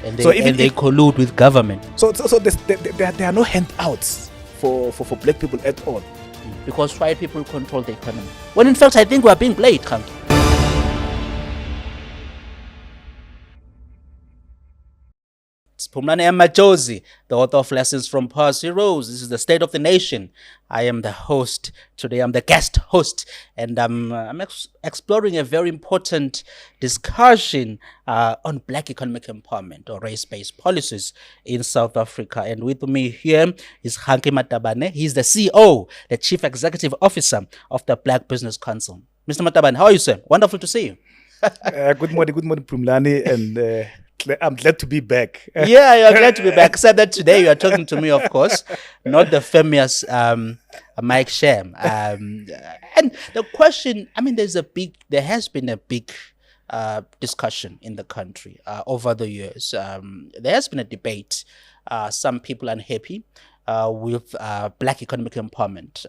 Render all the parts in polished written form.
And they collude with government. So there are no handouts for black people at all. Because white people control the economy. When in fact, I think we are being played, Kganki. It's Phumlane Majozi, the author of Lessons from Past Heroes. This is the State of the Nation. I am the host. Today I'm the guest host. And I'm exploring a very important discussion on black economic empowerment or race-based policies in South Africa. And with me here is Kganki Matabane. He's the CEO, the Chief Executive Officer of the Black Business Council. Mr. Matabane, how are you, sir? Wonderful to see you. Good morning, Phumlane, and I'm glad to be back. Yeah, you're glad to be back. Except that today you are talking to me, of course, not the famous Mike Shem. And the question, I mean, there has been a big discussion in the country over the years. There has been a debate. Some people unhappy with black economic empowerment,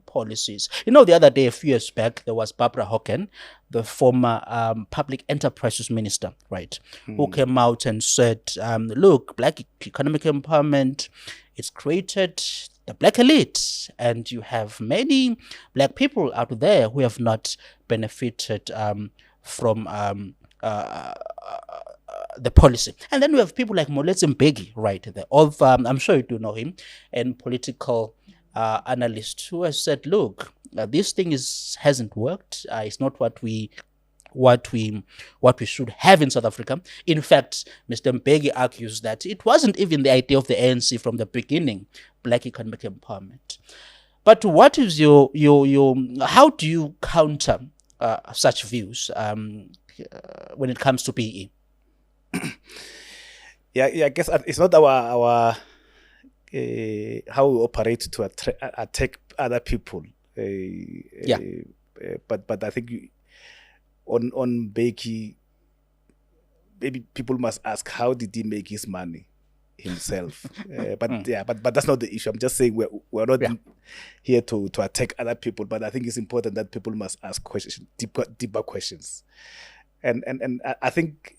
policies. The other day, a few years back, there was Barbara Hocken, the former public enterprises minister, right, who came out and said, look, black economic empowerment, it's created the black elite, and you have many black people out there who have not benefited from the policy. And then we have people like Moletsi Mbeki, right, I'm sure you do know him, and political analyst who has said, look, this thing hasn't worked. It's not what we should have in South Africa. In fact, Mr. Mbeki argues that it wasn't even the idea of the ANC from the beginning, black economic empowerment. But what is how do you counter such views when it comes to PE? Yeah, I guess it's not our how we operate to attack other people. But I think on Mbeki, maybe people must ask, how did he make his money himself? But that's not the issue. I'm just saying we're not here to attack other people. But I think it's important that people must ask questions, deeper questions. And I think,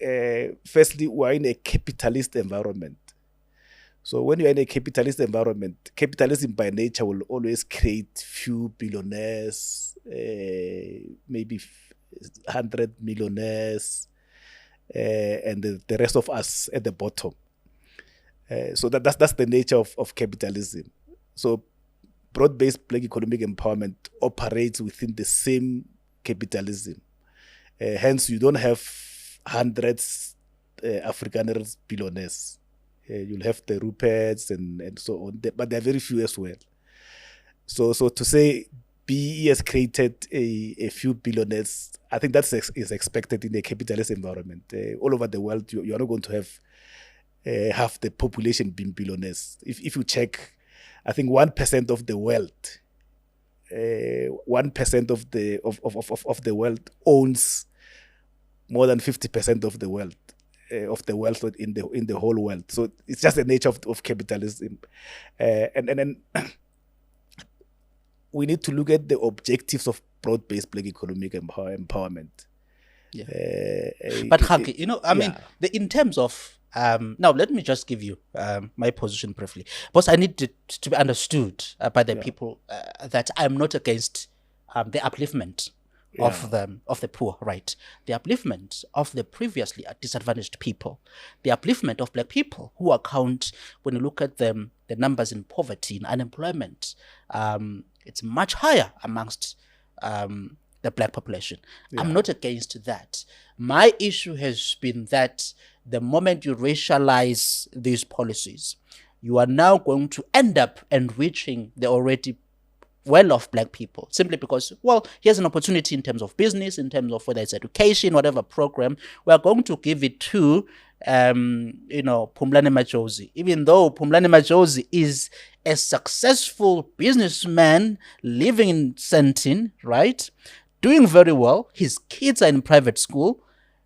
firstly, we're in a capitalist environment. So when you're in a capitalist environment, capitalism by nature will always create few billionaires, maybe 100 millionaires, and the rest of us at the bottom. So that's the nature of capitalism. So broad-based black economic empowerment operates within the same capitalism. Hence, you don't have hundreds Afrikaners billionaires. You'll have the Ruperts and so on, but there are very few as well. So to say BE has created a few billionaires, I think that is expected in a capitalist environment. All over the world, you are not going to have half the population being billionaires. If you check, I think 1% of the wealth, 1% of the wealth owns more than 50% of the wealth. Of the wealth in the whole world. So it's just the nature of capitalism. And then we need to look at the objectives of broad-based black economic empowerment. Yeah. But Kganki, in terms of, now let me just give you my position briefly. Because I need to be understood by the people that I'm not against the upliftment of the poor, right? The upliftment of the previously disadvantaged people, the upliftment of black people who account, when you look at them, the numbers in poverty and unemployment, it's much higher amongst the black population. Yeah. I'm not against that. My issue has been that the moment you racialize these policies, you are now going to end up enriching the already well-off black people, simply because, well, here's an opportunity in terms of business, in terms of whether it's education, whatever program, we are going to give it to, Phumlane Majozi. Even though Phumlane Majozi is a successful businessman living in Sandton, right, doing very well, his kids are in private school,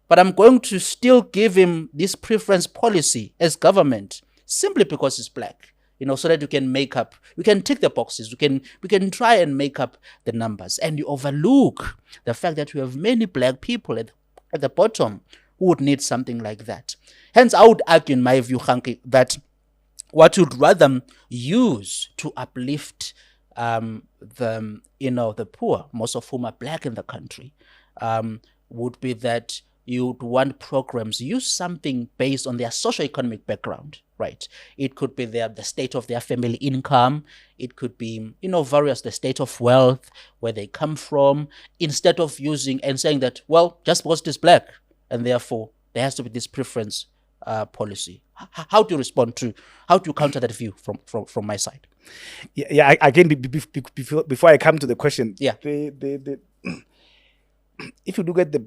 but I'm going to still give him this preference policy as government, simply because he's black. So that we can tick the boxes, we can try and make up the numbers. And you overlook the fact that we have many black people at the bottom who would need something like that. Hence, I would argue, in my view, Kganki, that what you'd rather use to uplift the poor, most of whom are black in the country, would be that you'd want programs use something based on their socio-economic background, right? It could be the state of their family income. It could be, various, the state of wealth, where they come from, instead of using and saying that, well, just because it is black, and therefore there has to be this preference policy. How do you counter that view from my side? Yeah. Again, before I come to the question, if you look at the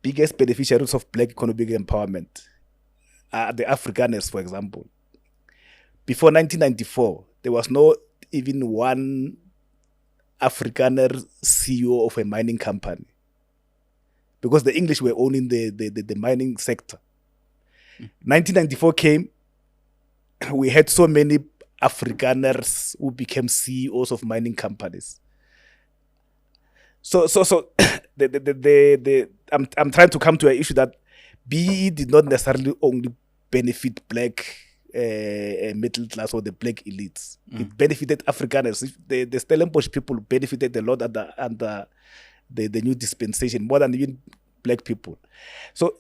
biggest beneficiaries of black economic empowerment, the Afrikaners, for example. Before 1994, there was no even one Afrikaner CEO of a mining company, because the English were owning the mining sector. 1994 came, we had so many Afrikaners who became CEOs of mining companies. So I'm trying to come to an issue that BEE did not necessarily only benefit black middle class or the black elites. It benefited Afrikaners. The Stellenbosch people benefited a lot under the new dispensation, more than even black people. So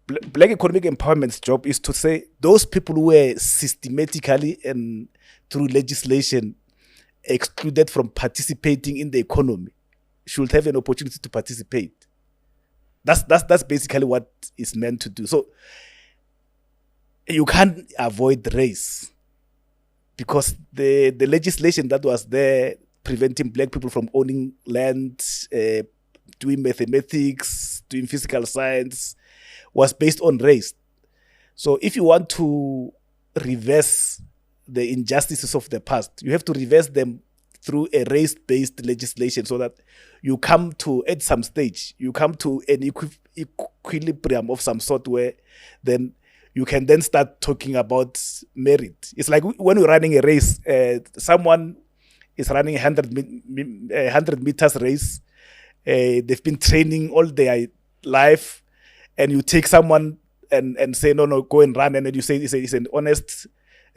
black economic empowerment's job is to say those people who were systematically and through legislation excluded from participating in the economy should have an opportunity to participate. That's basically what it's meant to do. So you can't avoid race, because the legislation that was there preventing black people from owning land, doing mathematics, doing physical science, was based on race. So if you want to reverse the injustices of the past, you have to reverse them through a race-based legislation, so that you come to, at some stage, you come to an equilibrium of some sort, where then you can then start talking about merit. It's like when we're running a race, someone is running a 100 meters race. They've been training all their life, and you take someone and say, no, go and run, and then you say it's an honest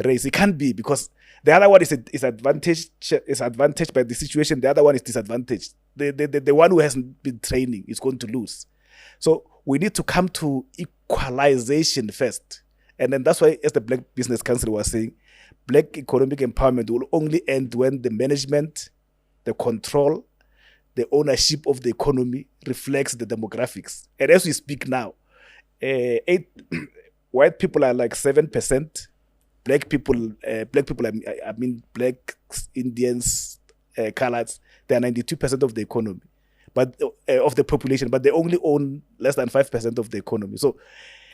race. It can't be, because the other one is advantaged by the situation. The other one is disadvantaged. The one who hasn't been training is going to lose. So we need to come to equalization first. And then that's why, as the Black Business Council was saying, black economic empowerment will only end when the management, the control, the ownership of the economy reflects the demographics. And as we speak now, white people are like 7%. Black people, I mean black Indians, coloreds, they are 92% of the economy, but of the population, but they only own less than 5% of the economy. So,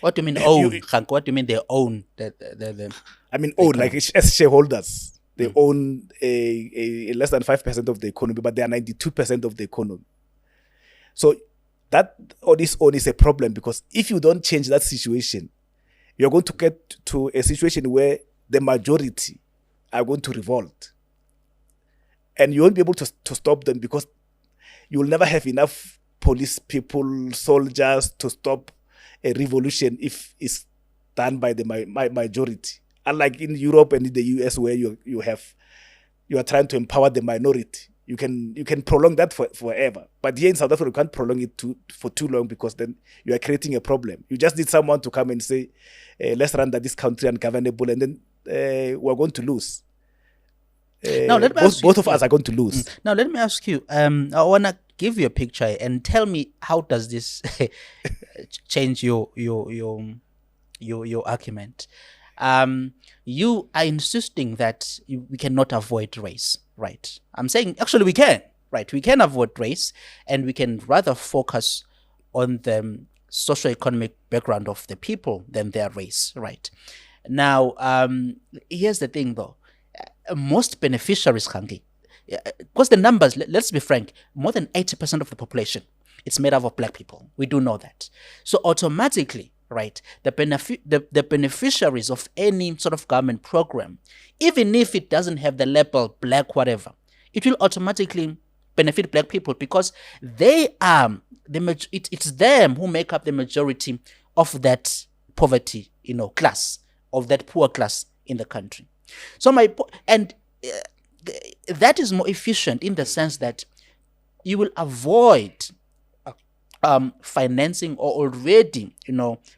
what do you mean own? What do you mean they own? I mean own, like as shareholders, they own a less than 5% of the economy, but they are 92% of the economy. So that on its own is a problem, because if you don't change that situation, you're going to get to a situation where the majority are going to revolt. And you won't be able to stop them, because you will never have enough police people, soldiers to stop a revolution if it's done by the majority. Unlike in Europe and in the US, where you are trying to empower the minority. You can prolong that forever. But here in South Africa, you can't prolong it for too long, because then you are creating a problem. You just need someone to come and say, let's render this country ungovernable, and then we're going to lose. Now, both of us are going to lose. Now, let me ask you, I want to give you a picture and tell me, how does this change your argument? You are insisting that we cannot avoid race, right? I'm saying actually we can, right? We can avoid race, and we can rather focus on the socio-economic background of the people than their race, right? Now, here's the thing though. Most beneficiaries, Kganki, because the numbers, let's be frank, more than 80% of the population, it's made up of black people. We do know that. So automatically, right, the beneficiaries of any sort of government program, even if it doesn't have the label black whatever, it will automatically benefit black people because they are it's them who make up the majority of that poverty, class, of that poor class in the country. So that is more efficient in the sense that you will avoid financing or already,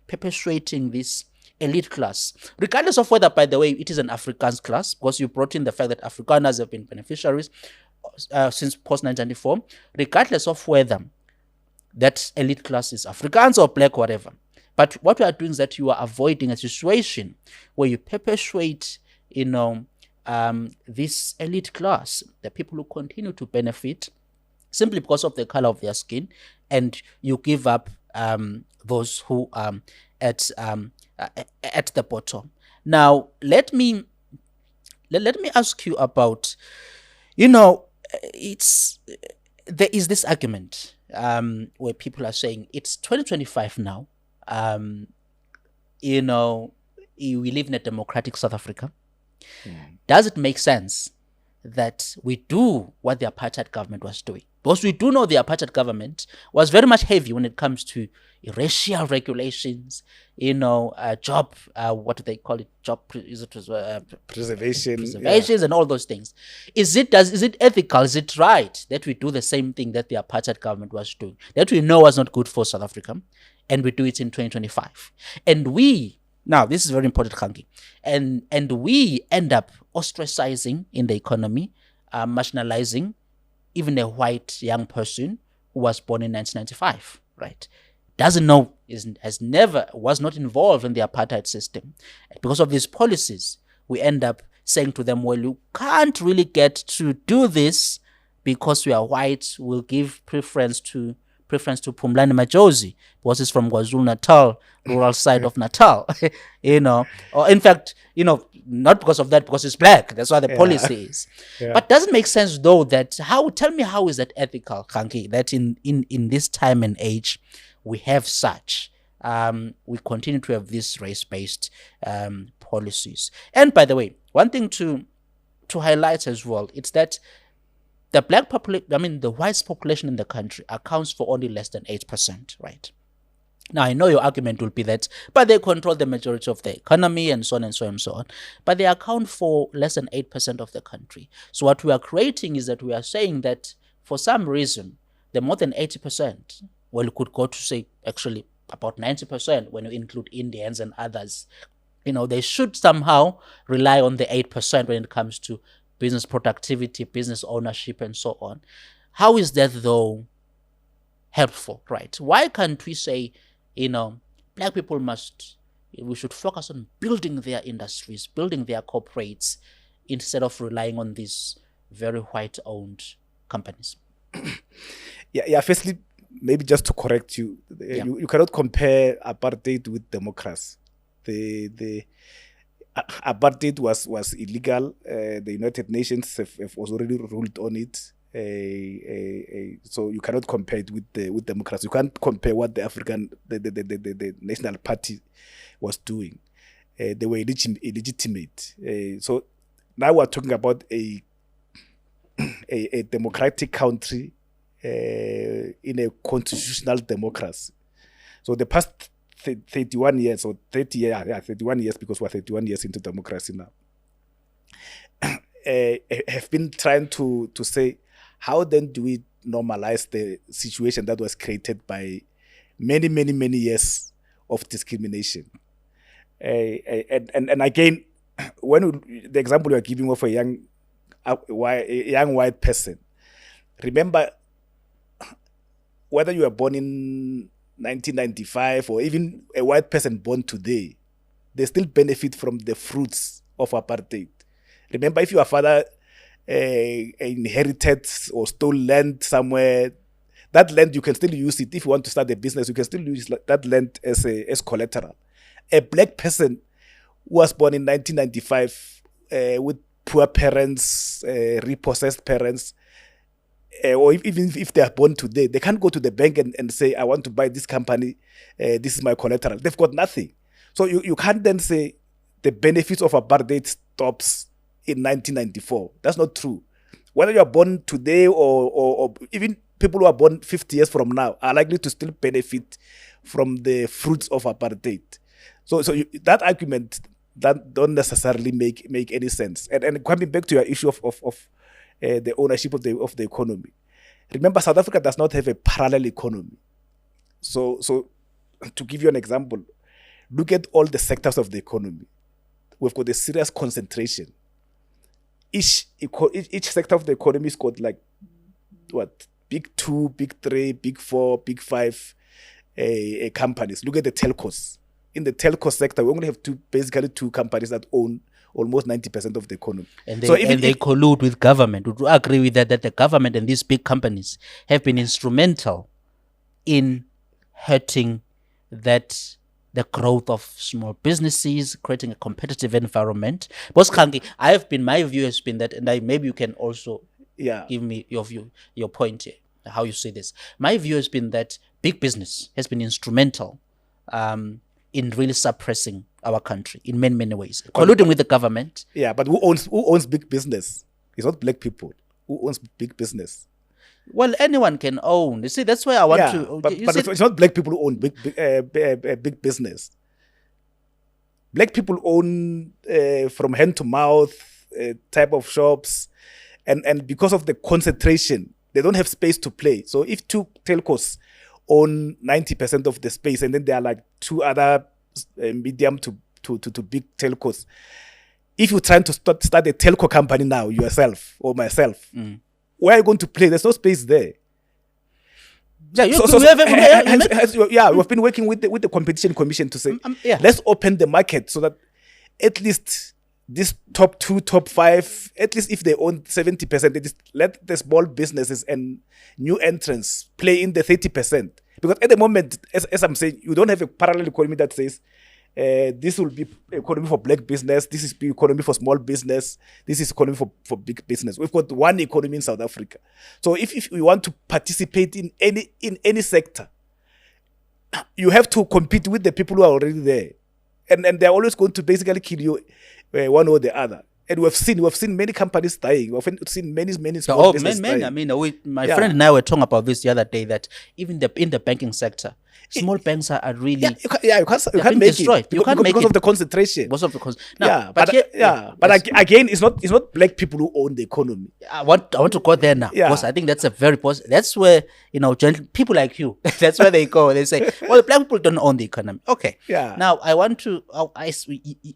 perpetuating this elite class, regardless of whether, by the way, it is an Afrikaans class, because you brought in the fact that Afrikaners have been beneficiaries since post-1994, regardless of whether that elite class is Afrikaans or black, whatever. But what we are doing is that you are avoiding a situation where you perpetuate, this elite class, the people who continue to benefit simply because of the color of their skin, and you give up those who are at the bottom. Now, let me ask you about, there is this argument where people are saying it's 2025 now. We live in a democratic South Africa. Does it make sense that we do what the apartheid government was doing? Because we do know the apartheid government was very much heavy when it comes to racial regulations, job, what do they call it? Preservations and all those things. Is it ethical? Is it right that we do the same thing that the apartheid government was doing, that we know was not good for South Africa, and we do it in 2025? And now this is very important, Kganki, and we end up ostracizing in the economy, marginalizing even a white young person who was born in 1995, right? Doesn't know, was not involved in the apartheid system. Because of these policies, we end up saying to them, well, you can't really get to do this because we are white. We'll give preference to Phumlani Majosi, because he's from KwaZulu-Natal, rural side of Natal, or in fact, not because of that, because he's black. That's why the policy is. Yeah. But doesn't make sense though tell me how is that ethical, Kganki, that in this time and age, we have such, we continue to have these race-based policies. And by the way, one thing to highlight as well, it's that the the white population in the country accounts for only less than 8%, right? Now, I know your argument will be that, but they control the majority of the economy and so on and so on and so on. But they account for less than 8% of the country. So what we are creating is that we are saying that for some reason, the more than 80%, well, you could go to say actually about 90% when you include Indians and others, they should somehow rely on the 8% when it comes to business productivity, business ownership, and so on. How is that, though, helpful, right? Why can't we say, black people we should focus on building their industries, building their corporates, instead of relying on these very white-owned companies? Yeah. Firstly, maybe just to correct you, you cannot compare apartheid with democracy. The apartheid was illegal. The United Nations have already ruled on it. So you cannot compare it with democracy. You can't compare what the National Party was doing. They were illegitimate. So now we're talking about a democratic country in a constitutional democracy. So the past 31 years or 31 years, because we're 31 years into democracy now, have been trying to say, how then do we normalize the situation that was created by many years of discrimination? And again, the example you're giving of a young white person, remember, whether you were born in 1995 or even a white person born today, they still benefit from the fruits of apartheid. Remember, if your father inherited or stole land somewhere, that land, you can still use it. If you want to start a business, you can still use that land as collateral. A black person who was born in 1995 with poor parents, repossessed parents, or even if they are born today, they can't go to the bank and say, I want to buy this company, this is my collateral. They've got nothing. So you can't then say the benefits of apartheid stops in 1994. That's not true. whether you are born today or even people who are born 50 years from now are likely to still benefit from the fruits of apartheid. So that argument that don't necessarily make any sense. And coming back to your issue of the ownership of the economy. Remember, South Africa does not have a parallel economy. So to give you an example, look at all the sectors of the economy. We've got a serious concentration. Each sector of the economy has got like what, big 2, big 3, big 4, big 5 companies. Look at the telcos. In the telco sector, we only have basically two companies that own almost 90% of the economy. And they collude with government. Would you agree with that the government and these big companies have been instrumental in hurting the growth of small businesses, creating a competitive environment? Boss Kganki, my view has been that, and maybe you can also give me your view, your point here, how you see this. My view has been that big business has been instrumental in really suppressing our country in many, many ways, colluding with the government. Yeah, but who owns big business? It's not black people. Who owns big business? Well, anyone can own. You see, that's why I want to. But it's not black people who own big business. Black people own from hand to mouth type of shops, and because of the concentration, they don't have space to play. So if two telcos own 90% of the space, and then there are like two other medium to big telcos, if you're trying to start a telco company now, yourself or myself, where are you going to play? There's no space there. Yeah, we've been working with the competition commission to say, let's open the market so that at least this top 2, top 5, at least if they own 70%, at least let the small businesses and new entrants play in the 30%. Because at the moment, as I'm saying, you don't have a parallel economy that says, this will be economy for black business, this is economy for small business, this is economy for big business. We've got one economy in South Africa. So if we want to participate in any sector, you have to compete with the people who are already there. And they're always going to basically kill you one or the other. And we've seen many companies dying. We've seen many small businesses dying. I mean, my friend and I were talking about this the other day, that even in the banking sector, small banks are really you can't make destroyed. It because of the concentration. Because of the but again, it's not black people who own the economy. I want to go there now, because I think that's a very positive. That's where people like you. That's where they go. They say, well, black people don't own the economy. Okay. Yeah. Now I want to.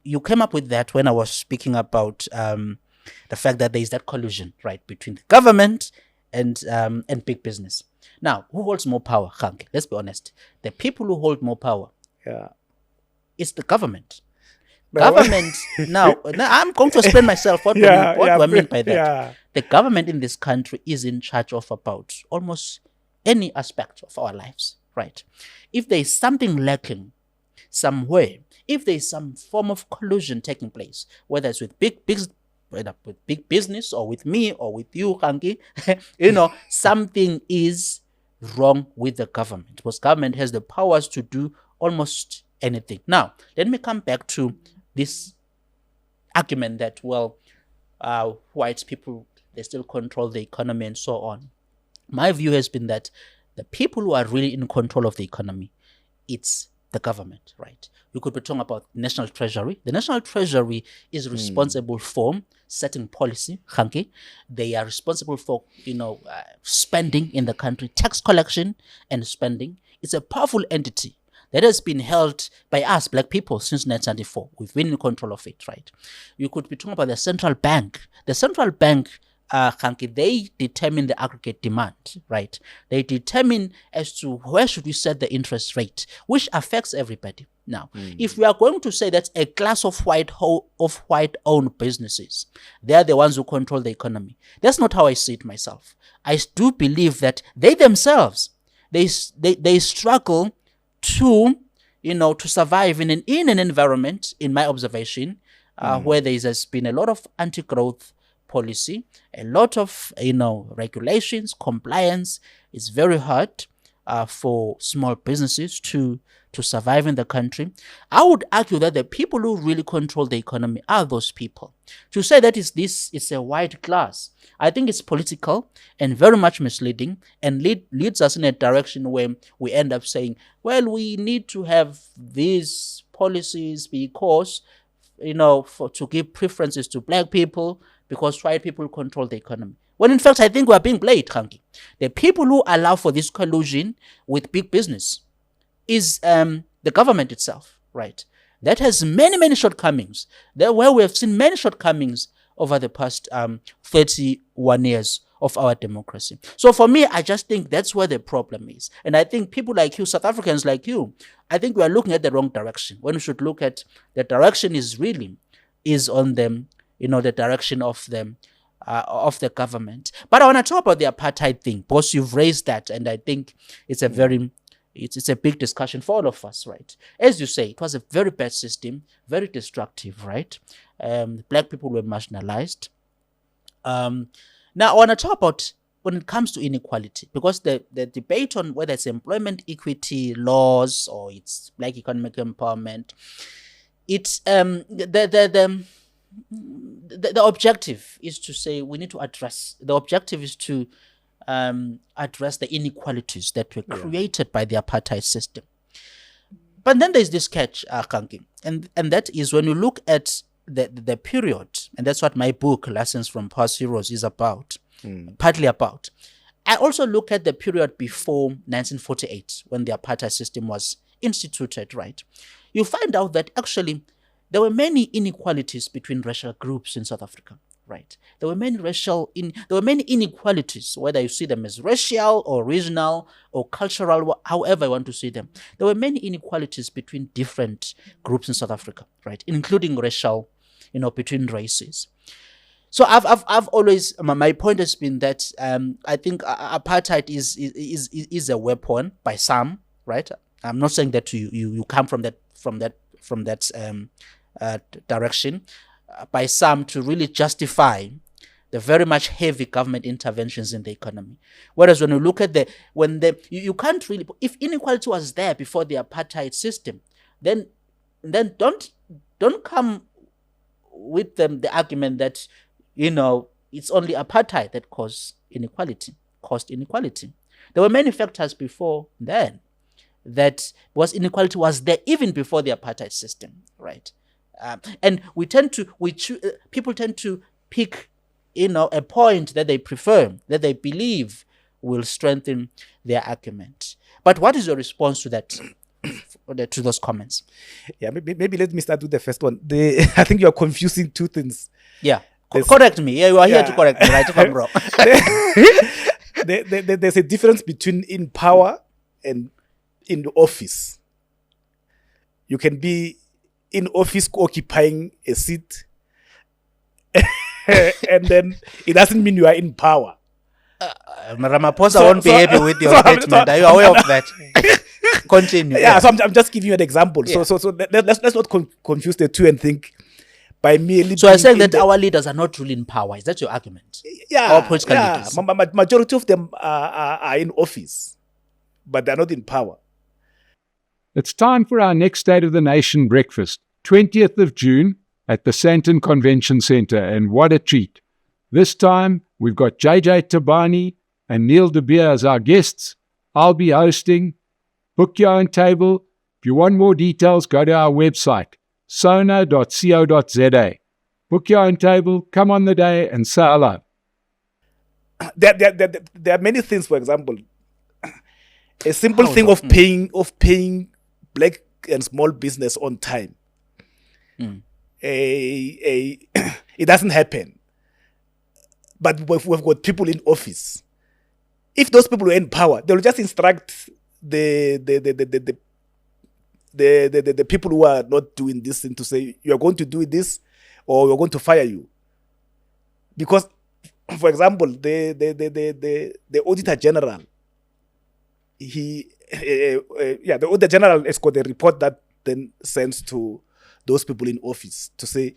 You came up with that when I was speaking about the fact that there is that collusion, right, between the government and big business. Now, who holds more power, Kganki? Let's be honest. The people who hold more power, it's the government. Government. Now, I'm going to explain myself. What do I mean by that? Yeah. The government in this country is in charge of about almost any aspect of our lives, right? If there is something lacking somewhere, if there is some form of collusion taking place, whether it's with big business or with me or with you, Kganki, something is wrong with the government, because government has the powers to do almost anything. Now, let me come back to this argument that, white people, they still control the economy and so on. My view has been that the people who are really in control of the economy, it's the government, right? We could be talking about National Treasury. The National Treasury is responsible for setting policy, Kganki. They are responsible for, spending in the country, tax collection and spending. It's a powerful entity that has been held by us, black people, since 1994. We've been in control of it, right? You could be talking about the central bank. The central bank, Kganki, they determine the aggregate demand, right? They determine as to where should we set the interest rate, which affects everybody. Now, if we are going to say that a class of white-owned businesses, they are the ones who control the economy, that's not how I see it myself. I do believe that they themselves, they struggle to survive in an environment, in my observation, where there has been a lot of anti-growth policy, a lot of regulations, compliance. It's very hard for small businesses to to survive in the country. I would argue that the people who really control the economy are those people. To say that it's a white class, I think it's political and very much misleading, and leads us in a direction where we end up saying, well, we need to have these policies because, to give preferences to black people because white people control the economy. When in fact, I think we are being played, Kganki. The people who allow for this collusion with big business is the government itself, right? That has many, many shortcomings. Where we have seen many shortcomings over the past 31 years of our democracy. So for me, I just think that's where the problem is. And I think people like you, South Africans like you, I think we are looking at the wrong direction. When we should look at the direction is on them, the direction of them. Of the government. But I want to talk about the apartheid thing, because you've raised that, and I think it's a big discussion for all of us, right? As you say, it was a very bad system, very destructive, right? Black people were marginalized. Now I want to talk about when it comes to inequality, because the debate on whether it's employment equity laws or it's black economic empowerment, it's the objective is to say we need to address the inequalities that were created by the apartheid system. But then there's this catch, Kganki, and that is when you look at the period, and that's what my book, Lessons from Past Heroes, is about, partly about. I also look at the period before 1948, when the apartheid system was instituted, right? You find out that actually there were many inequalities between racial groups in South Africa, right? There were many inequalities, whether you see them as racial or regional or cultural, however you want to see them. There were many inequalities between different groups in South Africa, right? Including racial, between races. So I've always, my point has been that I think apartheid is a weapon by some, right? I'm not saying that you come from that direction by some to really justify the very much heavy government interventions in the economy. Whereas when you look at you can't really, if inequality was there before the apartheid system, then don't come with the argument that it's only apartheid that caused inequality. There were many factors before then inequality was there even before the apartheid system, right? And people tend to pick, a point that they prefer, that they believe will strengthen their argument. But what is your response to that, to those comments? Yeah, maybe let me start with the first one. I think you are confusing two things. Yeah, correct me. Yeah, you are here to correct me, right? If I'm wrong. There's a difference between in power and in the office. You can be in office occupying a seat and then it doesn't mean you are in power. Ramaphosa won't be happy with your statement. Are you aware of that? Continue. Yeah, so I'm just giving you an example. Yeah. So let's not confuse the two and think by merely. So you're saying that our leaders are not really in power. Is that your argument? Yeah. Our political leaders. Majority of them are in office, but they're not in power. It's time for our next State of the Nation breakfast, 20th of June at the Sandton Convention Centre, and what a treat. This time, we've got JJ Tabani and Neil De Beer as our guests. I'll be hosting. Book your own table. If you want more details, go to our website, sona.co.za. Book your own table, come on the day and say hello. There are many things, for example, a simple thing of paying black and small business on time. It doesn't happen. But we've got people in office. If those people were in power, they'll just instruct the people who are not doing this thing to say, you are going to do this or you're going to fire you. Because, for example, the Auditor General, the Auditor General has got a report that then sends to those people in office to say,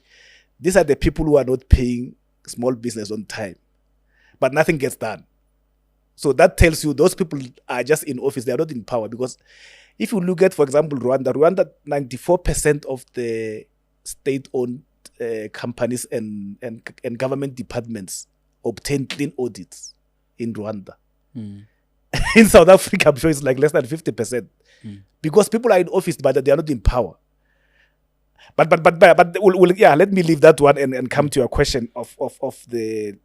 these are the people who are not paying small business on time, but nothing gets done. So that tells you those people are just in office. They are not in power, because if you look at, for example, Rwanda, 94% of the state-owned companies and government departments obtain clean audits in Rwanda. In South Africa, I'm sure it's like less than 50%. Because people are in office, but they are not in power. But let me leave that one and come to your question of the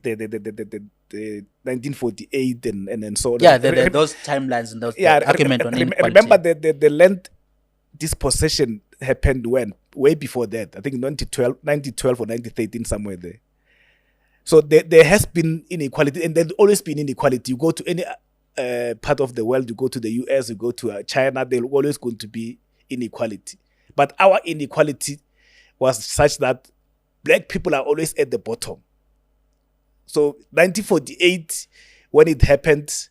1948 and so on. Yeah, those timelines and those argument on inequality. Remember the land dispossession happened when? Way before that. I think 1912 or 1913, somewhere there. So there has been inequality, and there's always been inequality. You go to any part of the world, you go to the US, you go to China, there's always going to be inequality. But our inequality was such that black people are always at the bottom. So 1948, when it happened,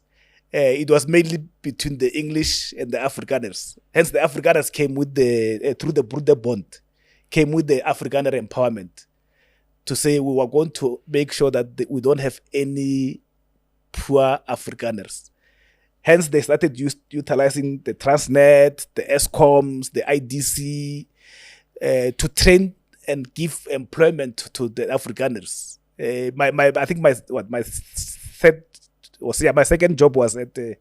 it was mainly between the English and the Afrikaners. Hence, the Afrikaners came with through the Broeder Bond, came with the Afrikaner empowerment to say we were going to make sure that we don't have any poor Afrikaners. Hence, they started utilizing the Transnet, the ESCOMs, the IDC, to train and give employment to the Afrikaners. My second job was at the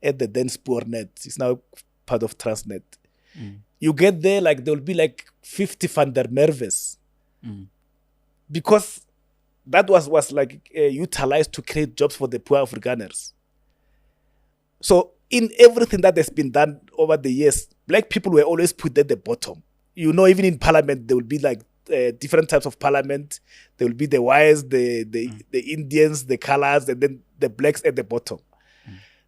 then Spoornet. It's now part of Transnet. You get there, like there will be like 50 van der Merwes. Because that was like utilized to create jobs for the poor Afrikaners. So in everything that has been done over the years, black people were always put at the bottom. You know, even in parliament, there will be like different types of parliament. There will be the whites, the Indians, the colors, and then the blacks at the bottom.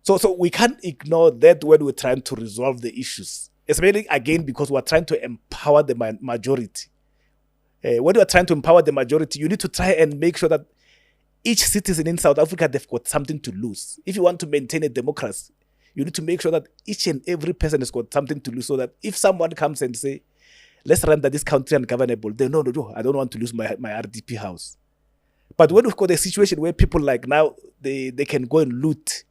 So we can't ignore that when we're trying to resolve the issues. Especially, again, because we're trying to empower the majority. When you're trying to empower the majority, you need to try and make sure that each citizen in South Africa, they've got something to lose. If you want to maintain a democracy, you need to make sure that each and every person has got something to lose, so that if someone comes and say, let's render this country ungovernable, they no, I don't want to lose my RDP house. But when we've got a situation where people like now, they can go and loot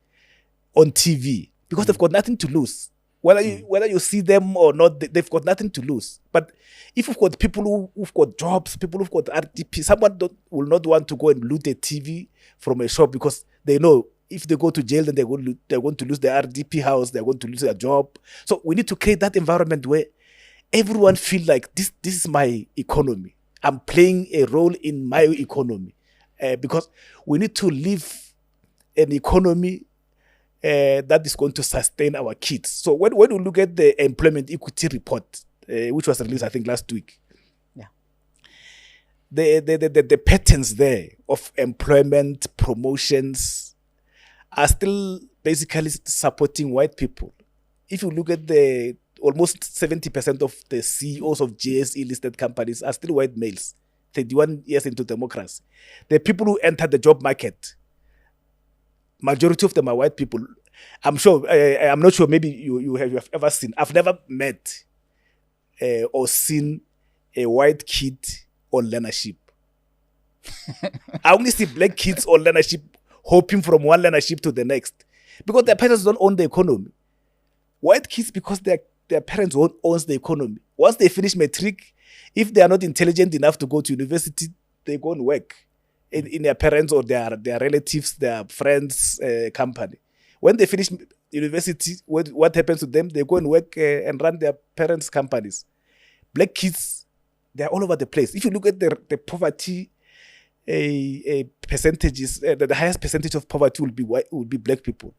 on TV because they've got nothing to lose. Whether you see them or not, they've got nothing to lose. But if we've got people who've got jobs, people who've got RDP, someone will not want to go and loot a TV from a shop because they know if they go to jail, then they're going to lose their RDP house, they're going to lose their job. So we need to create that environment where everyone feel like this is my economy. I'm playing a role in my economy. Because we need to live an economy that is going to sustain our kids. So when we look at the employment equity report, which was released, I think, last week, the patterns there of employment promotions are still basically supporting white people. If you look at the almost 70% of the CEOs of JSE listed companies are still white males, 31 years into democracy. The people who enter the job market, majority of them are white people. I'm sure, I'm not sure, maybe you have ever seen, I've never met or seen a white kid on learnership. I only see black kids on learnership, hopping from one learnership to the next. Because their parents don't own the economy. White kids, because their parents owns the economy. Once they finish matric, if they are not intelligent enough to go to university, they go and work in their parents or their relatives, their friends' company. When they finish university, what happens to them? They go and work and run their parents' companies. Black kids, they're all over the place. If you look at the poverty percentages, the highest percentage of poverty will be black people.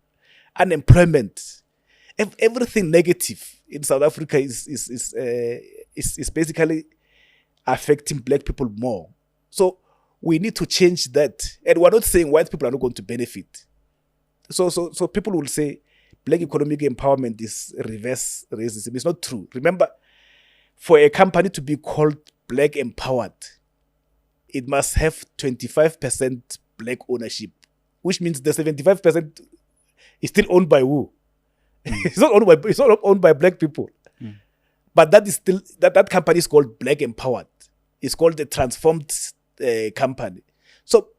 Unemployment, everything negative in South Africa is basically affecting black people more. So we need to change that. And we're not saying white people are not going to benefit. So people will say black economic empowerment is reverse racism. It's not true. Remember, for a company to be called black empowered, it must have 25% black ownership, which means the 75% is still owned by who? It's not owned by black people. But that is still that company is called black empowered. It's called the transformed company. So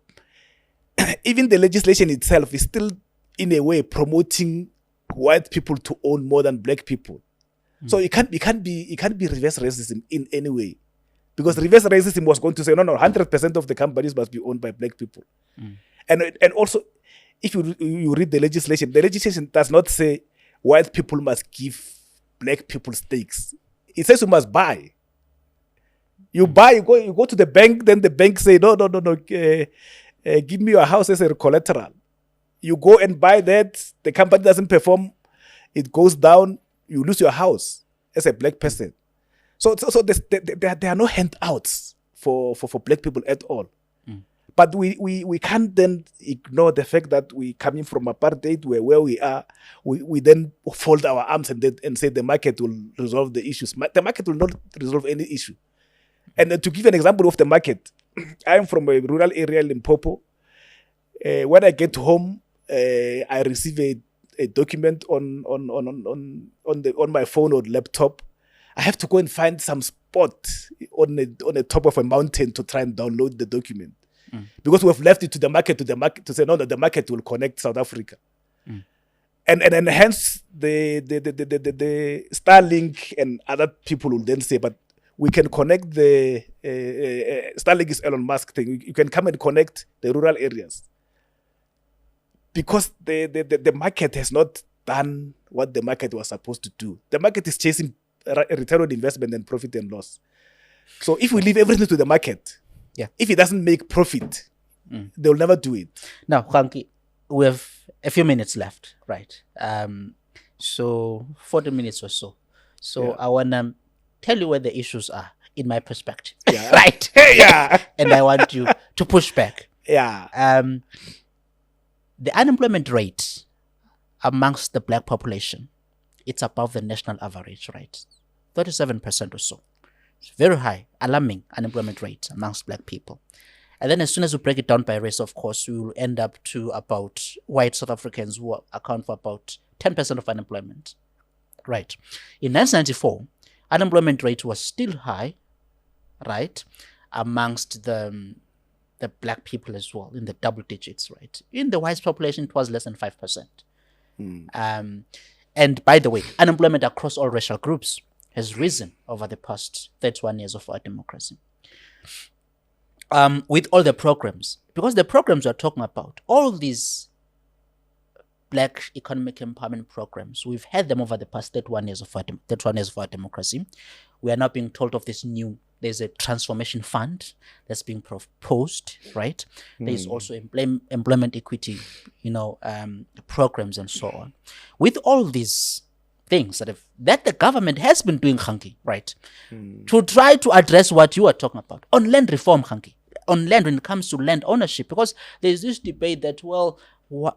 even the legislation itself is still, in a way, promoting white people to own more than black people. So it can't be reverse racism in any way. Because reverse racism was going to say, no, 100% of the companies must be owned by black people. And also, if you read the legislation does not say white people must give black people stakes. It says you must buy. You buy, you go to the bank, then the bank say, no, give me your house as a collateral. You go and buy that, the company doesn't perform, it goes down, you lose your house as a black person. So there are no handouts for black people at all. But we can't then ignore the fact that we coming from apartheid, where we are, we then fold our arms and say the market will resolve the issues. The market will not resolve any issue. And to give an example of the market, I am from a rural area in Limpopo. When I get home, I receive a document on my phone or laptop. I have to go and find some spot on the top of a mountain to try and download the document. Because we have left it to the market to say, no, the market will connect South Africa. And hence the Starlink and other people will then say, but we can connect the Starlink is Elon Musk thing. You can come and connect the rural areas. Because the market has not done what the market was supposed to do. The market is chasing return on investment and profit and loss. So if we leave everything to the market, if it doesn't make profit, they'll never do it. Now, Kganki, we have a few minutes left, right? So 40 minutes or so. So I want to tell you where the issues are in my perspective, right? And I want you to push back. The unemployment rate amongst the black population, it's above the national average, right? 37% or so. It's very high, alarming unemployment rate amongst black people. And then as soon as we break it down by race, of course, we will end up to about white South Africans who account for about 10% of unemployment, right? In 1994, unemployment rate was still high, right, amongst the black people as well, in the double digits, right? In the white population, it was less than 5%. And by the way, unemployment across all racial groups has risen over the past 31 years of our democracy. With all the programs, because the programs we're talking about, all these black economic empowerment programs, we've had them over the past 31 years of our democracy. We are now being told of this new, there's a transformation fund that's being proposed, right? There's also employment equity, programs and so on. With all these things that the government has been doing, Kganki, right? To try to address what you are talking about on land reform, Kganki, on land when it comes to land ownership, because there's this debate that,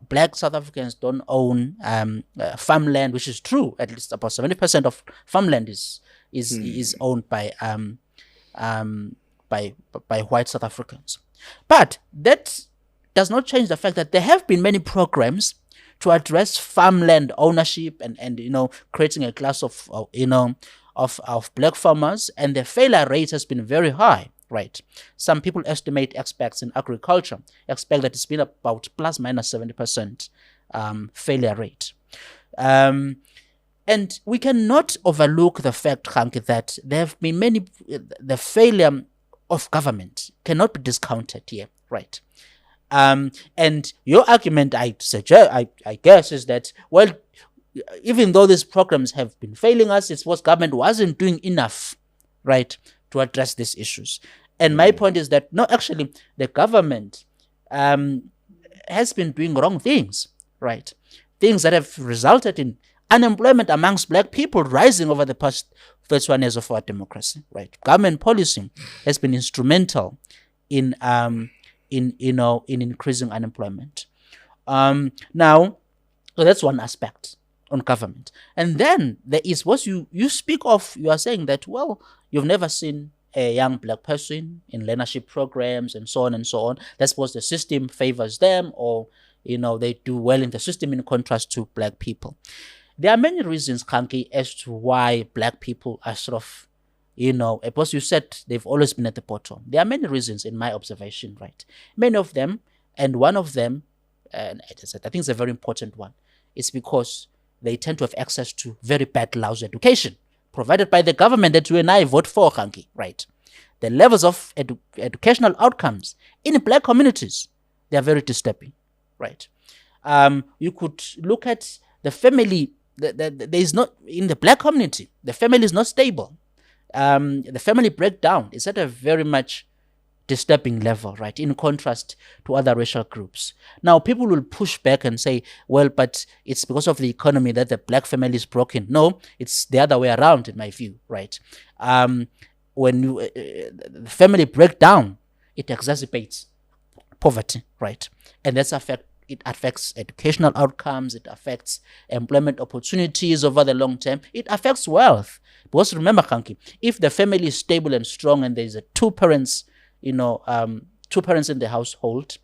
black South Africans don't own farmland, which is true. At least about 70% of farmland is owned by white South Africans. But that does not change the fact that there have been many programs to address farmland ownership and creating a class of black farmers, and the failure rate has been very high, right? Some people experts in agriculture expect that it's been about plus minus 70% failure rate. And we cannot overlook the fact, Kganki, that there have been the failure of government cannot be discounted here, right? And your argument, I guess, is that, even though these programs have been failing us, it's what government wasn't doing enough, right, to address these issues. And my point is that, no, actually, the government has been doing wrong things, right? Things that have resulted in unemployment amongst black people rising over the past 31 years of our democracy, right? Government policy has been instrumental in increasing unemployment. Now, so that's one aspect on government. And then there is what you speak of. You are saying that, you've never seen a young black person in leadership programs and so on and so on. That's because the system favors them, or they do well in the system in contrast to black people. There are many reasons, Kganki, as to why black people are sort of, because you said they've always been at the bottom. There are many reasons in my observation, right? Many of them, and one of them, and I think it's a very important one, is because they tend to have access to very bad, lousy education provided by the government that you and I vote for, Kganki, right? The levels of educational outcomes in black communities, they are very disturbing, right? You could look at the family. There is not, in the black community, the family is not stable. The family breakdown is at a very much disturbing level, right? In contrast to other racial groups. Now, people will push back and say, well, but it's because of the economy that the black family is broken. No, it's the other way around, in my view, right? When the family break down, it exacerbates poverty, right? And it affects educational outcomes, it affects employment opportunities over the long term, it affects wealth. Because remember, Kganki, if the family is stable and strong and there's two parents in the household,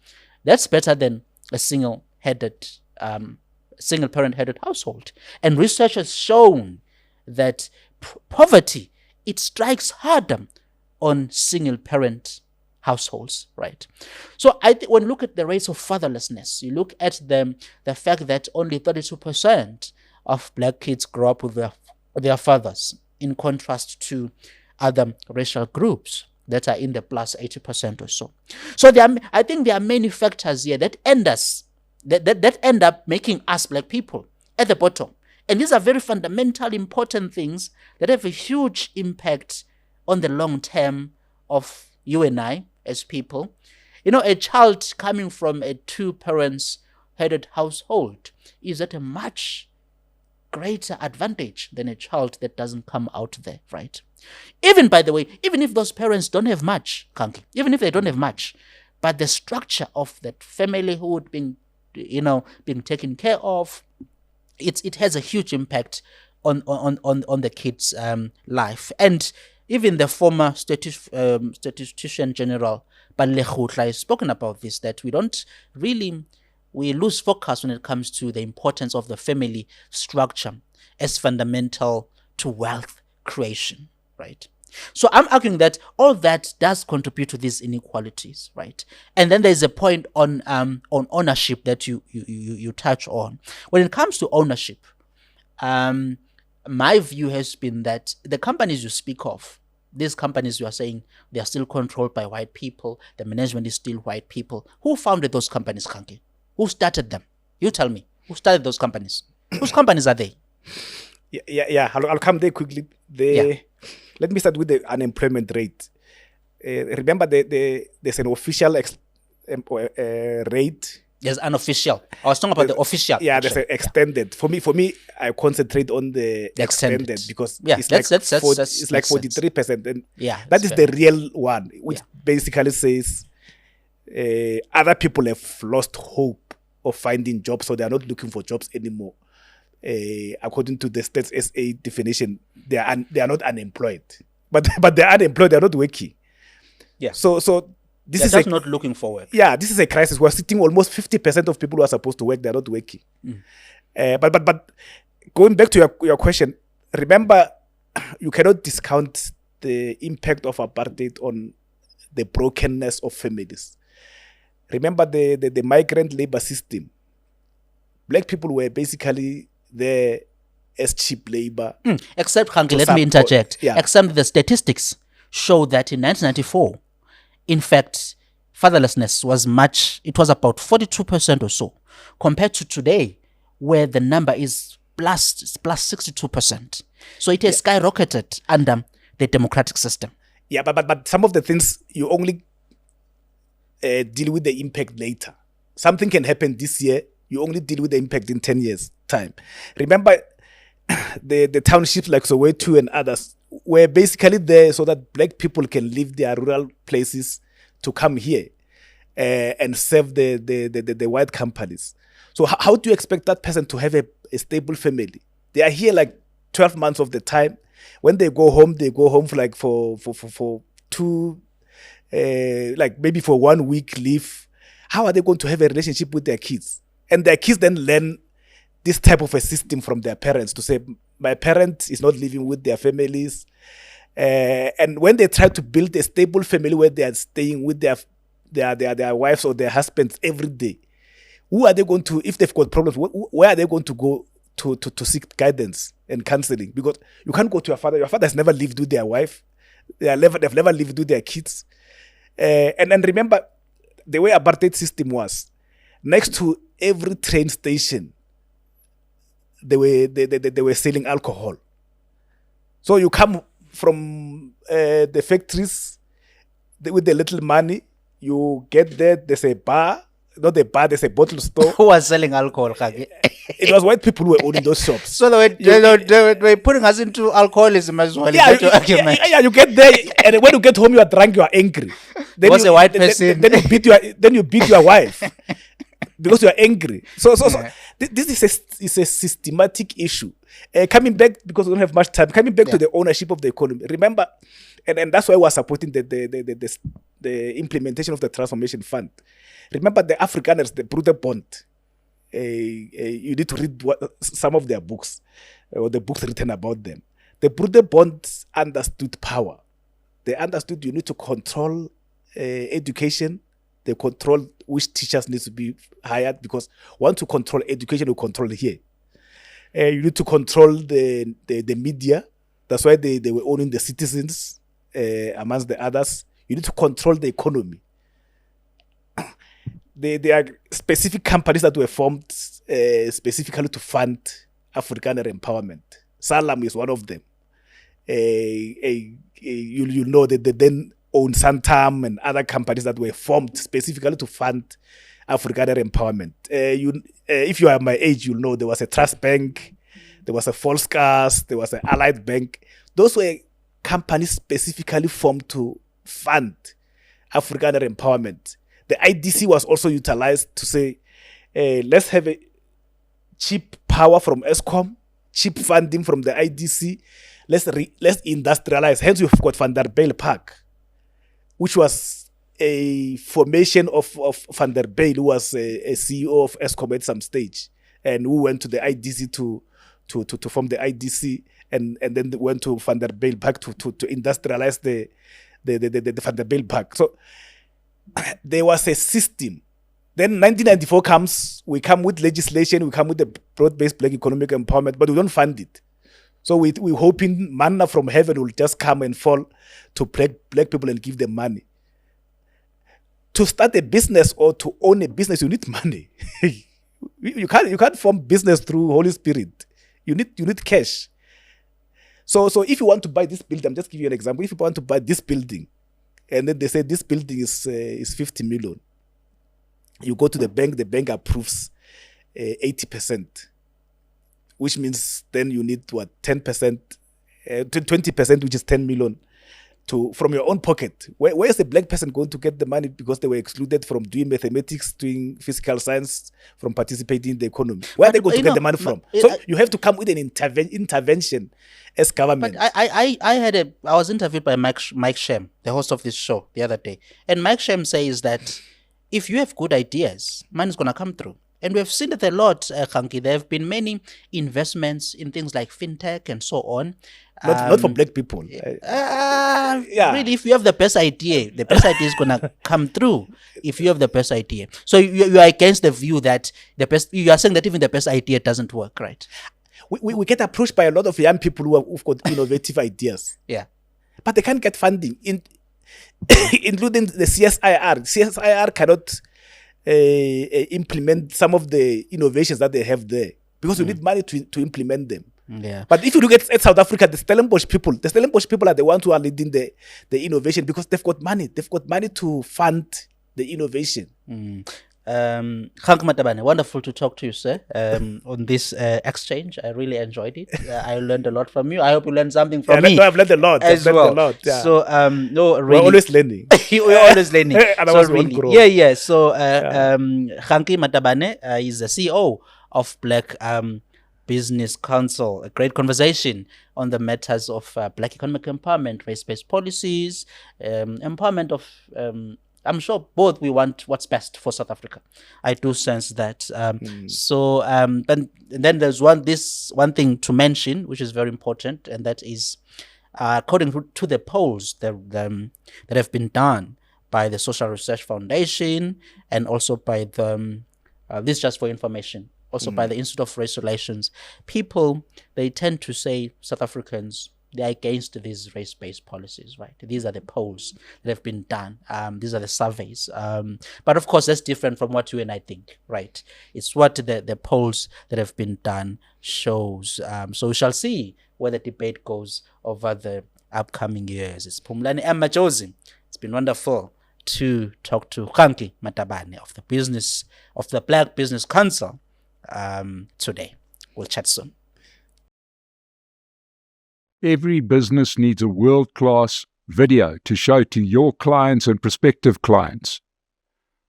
that's better than a single parent-headed household. And research has shown that poverty, it strikes harder on single-parent households, right? So when you look at the rates of fatherlessness, you look at the fact that only 32% of black kids grow up with their fathers, in contrast to other racial groups that are in the plus 80% or so. So I think there are many factors here that end up making us black people at the bottom. And these are very fundamental, important things that have a huge impact on the long term of you and I as people. A child coming from a two-parents-headed household is at a much greater advantage than a child that doesn't come out there, right? Even, by the way, even if those parents don't have much, Kganki, even if they don't have much, but the structure of that familyhood being taken care of, it has a huge impact on the kid's life. And even the former statistician general Balekgutla has spoken about this, that we lose focus when it comes to the importance of the family structure as fundamental to wealth creation, right? So I'm arguing that all that does contribute to these inequalities, right? And then there's a point on ownership that you touch on. When it comes to ownership, my view has been that the companies you speak of, these companies you are saying they are still controlled by white people, the management is still white people. Who founded those companies, Kganki? Who started them? You tell me. Who started those companies? Whose companies are they? Yeah. I'll come there quickly. Let me start with the unemployment rate. Remember, there's an official rate. There's unofficial. I was talking about the official. Yeah, there's an extended. For me, I concentrate on the extended because it's like 43%. And that is the real one, which basically says other people have lost hope of finding jobs, so they are not looking for jobs anymore. According to the Stats SA definition, they are not unemployed, but they are unemployed. They are not working. Yeah. So this they're is just not looking for work. Yeah, this is a crisis. We're sitting almost 50% of people who are supposed to work. They are not working. But going back to your question, remember, you cannot discount the impact of apartheid on the brokenness of families. Remember the migrant labor system. Black people were basically there as cheap labor. Except, Kganki, let me interject. Yeah. Except the statistics show that in 1994, in fact, fatherlessness was about 42% or so, compared to today, where the number is plus 62%. So it has skyrocketed under the democratic system. Yeah, but some of the things you only deal with the impact later. Something can happen this year. You only deal with the impact in 10 years' time. Remember, the townships like Soweto and others were basically there so that black people can leave their rural places to come here and serve the white companies. So how do you expect that person to have a stable family? They are here like 12 months of the time. When they go home for two, like maybe for 1 week leave. How are they going to have a relationship with their kids? And their kids then learn this type of a system from their parents to say, my parent is not living with their families. And when they try to build a stable family where they are staying with their wives or their husbands every day, who are they going to, if they've got problems, where are they going to go to seek guidance and counseling, because you can't go to your father. Your father has never lived with their wife. They've never lived with their kids. And remember, the way apartheid system was, next to every train station, they were selling alcohol. So you come from the factories with the little money, you get there, there's a bar, not a bar, there's a bottle store. Who was selling alcohol, Kganki? It was white people who were owning those shops. So they were putting us into alcoholism as well. Yeah, you get there, and when you get home, you are drunk, you are angry. Then was a white person. Then you beat your wife because you are angry. So this is a systematic issue. Coming back, because we don't have much time, coming back to the ownership of the economy. Remember, and that's why we're supporting the implementation of the transformation fund. Remember, the Afrikaners, the Pre-apartheid. You need to read some of their books, or the books written about them. The Pre-apartheid understood power. They understood you need to control education. They control which teachers need to be hired, because once you control education, you control here. You need to control the media. That's why they were owning the citizens, amongst the others. You need to control the economy. There are specific companies that were formed specifically to fund Afrikaner empowerment. Salam is one of them. You know that they then own Santam and other companies that were formed specifically to fund Afrikaner empowerment. If you are my age, you'll know there was a Trust Bank, there was a Volkskas, there was an Allied Bank. Those were companies specifically formed to fund Afrikaner empowerment. The IDC was also utilized to say, let's have a cheap power from ESCOM, cheap funding from the IDC. Let's industrialize. Hence, we've got Van der Bijl Park, which was a formation of Van der Bijl, who was a CEO of ESCOM at some stage, and who went to the IDC to form the IDC, and then went to Van der Bijl Park to industrialize the Van der Bijl Park. So there was a system. Then 1994 comes, we come with legislation, we come with the broad-based black economic empowerment, but we don't fund it. So we're hoping manna from heaven will just come and fall to black people and give them money. To start a business or to own a business, you need money. you can't form business through Holy Spirit. You need cash. So if you want to buy this building, I'm just giving you an example. If you want to buy this building, and then they say this building is 50 million. You go to the bank approves 80%, which means then you need 10%, 20%, which is 10 million, from your own pocket. Where is the black person going to get the money, because they were excluded from doing mathematics, doing physical science, from participating in the economy? Where are they going to get the money from? So you have to come with an intervention as government. But I was interviewed by Mike Shem, the host of this show, the other day, and Mike Shem says that if you have good ideas, money is going to come through. And we have seen it a lot, Kganki. There have been many investments in things like fintech and so on. Not for black people. Really, if you have the best idea is going to come through if you have the best idea. So you are against the view that you are saying that even the best idea doesn't work, right? We get approached by a lot of young people who've got innovative ideas. Yeah. But they can't get funding, including the CSIR. CSIR cannot implement some of the innovations that they have there, because you need money to implement them. Yeah. But if you look at South Africa, the Stellenbosch people are the ones who are leading the innovation, because they've got money. They've got money to fund the innovation. Kganki Matabane, wonderful to talk to you, sir, on this exchange. I really enjoyed it. I learned a lot from you. I hope you learned something from me. No, I've learned a lot. As well. Yeah. So, no, really. We're always learning. We're always learning. Otherwise, so we won't grow. Yeah. So, Kganki Matabane is the CEO of Black Business Council. A great conversation on the matters of black economic empowerment, race-based policies, empowerment of... I'm sure both we want what's best for South Africa. I do sense that. So, and then there's one thing to mention, which is very important, and that is, according to the polls that have been done by the Social Research Foundation and also by the, this just for information, also by the Institute of Race Relations, people, they tend to say South Africans, they're against these race-based policies, right? These are the polls that have been done. These are the surveys. But of course, that's different from what you and I think, right? It's what the polls that have been done shows. So we shall see where the debate goes over the upcoming years. It's Phumlani Majozi. It's been wonderful to talk to Kganki Matabane of the Black Business Council today. We'll chat soon. Every business needs a world-class video to show to your clients and prospective clients.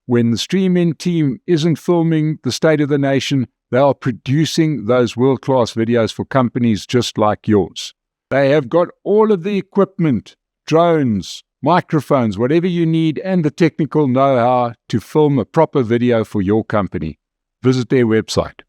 When the Stream-In team isn't filming the State of the Nation, they are producing those world-class videos for companies just like yours. They have got all of the equipment, drones, microphones, whatever you need, and the technical know-how to film a proper video for your company. Visit their website.